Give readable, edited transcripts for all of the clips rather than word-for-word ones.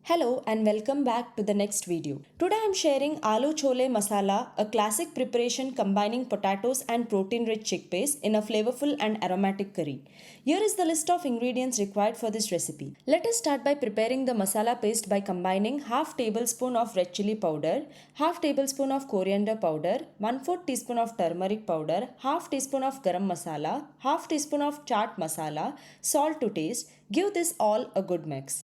Hello and welcome back to the next video. Today I am sharing Aloo Chole Masala, a classic preparation combining potatoes and protein-rich chickpeas in a flavorful and aromatic curry. Here is the list of ingredients required for this recipe. Let us start by preparing the masala paste by combining half tablespoon of red chilli powder, half tablespoon of coriander powder, 1/4 teaspoon of turmeric powder, half teaspoon of garam masala, half teaspoon of chaat masala, salt to taste. Give this all a good mix.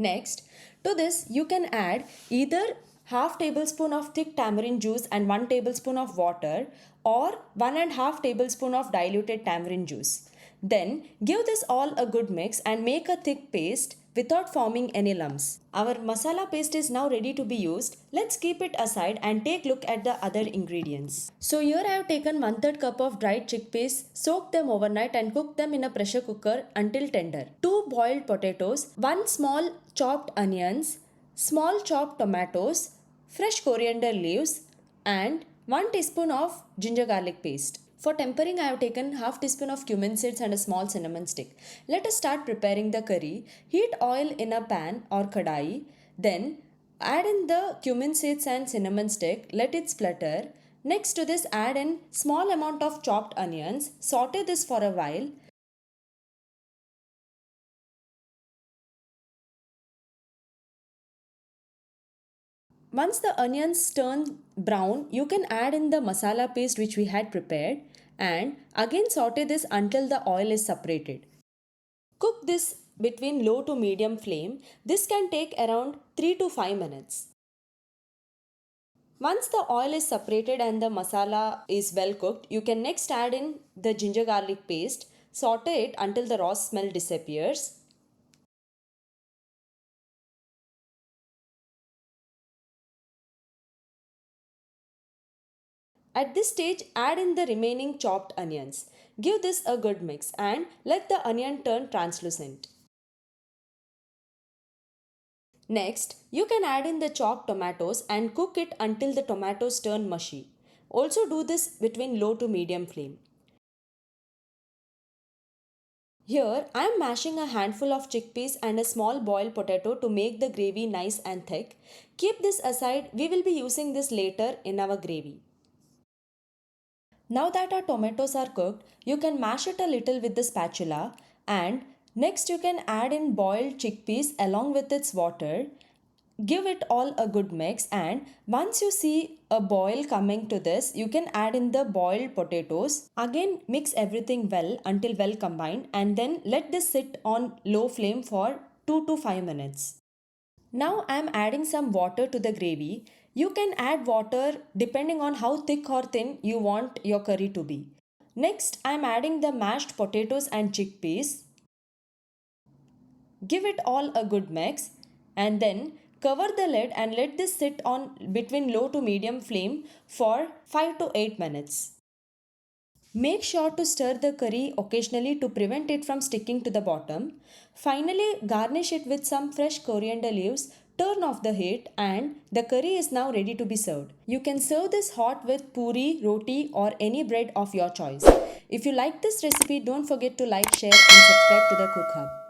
Next, to this you can add either half tablespoon of thick tamarind juice and 1 tablespoon of water or 1.5 tablespoon of diluted tamarind juice. Then give this all a good mix and make a thick paste without forming any lumps. Our masala paste is now ready to be used. Let's keep it aside and take a look at the other ingredients. So here I have taken 1/3 cup of dried chickpeas, soaked them overnight and cooked them in a pressure cooker until tender. 2 boiled potatoes, 1 small chopped onions, small chopped tomatoes, fresh coriander leaves and 1 teaspoon of ginger garlic paste. For tempering, I have taken half teaspoon of cumin seeds and a small cinnamon stick. Let us start preparing the curry. Heat oil in a pan or kadai. Then add in the cumin seeds and cinnamon stick. Let it splutter. Next to this, add in small amount of chopped onions. Saute this for a while. Once the onions turn brown, you can add in the masala paste which we had prepared and again saute this until the oil is separated. Cook this between low to medium flame. This can take around 3 to 5 minutes. Once the oil is separated and the masala is well cooked, you can next add in the ginger garlic paste. Saute it until the raw smell disappears. At this stage, add in the remaining chopped onions. Give this a good mix and let the onion turn translucent. Next, you can add in the chopped tomatoes and cook it until the tomatoes turn mushy. Also do this between low to medium flame. Here, I am mashing a handful of chickpeas and a small boiled potato to make the gravy nice and thick. Keep this aside, we will be using this later in our gravy. Now that our tomatoes are cooked, you can mash it a little with the spatula and next you can add in boiled chickpeas along with its water. Give it all a good mix and once you see a boil coming to this, you can add in the boiled potatoes. Again mix everything well until well combined and then let this sit on low flame for 2 to 5 minutes. Now I am adding some water to the gravy. You can add water depending on how thick or thin you want your curry to be. Next I am adding the mashed potatoes and chickpeas. Give it all a good mix and then cover the lid and let this sit on between low to medium flame for 5 to 8 minutes. Make sure to stir the curry occasionally to prevent it from sticking to the bottom. Finally, garnish it with some fresh coriander leaves, turn off the heat and the curry is now ready to be served. You can serve this hot with puri, roti or any bread of your choice. If you like this recipe, don't forget to like, share and subscribe to the Cook Hub.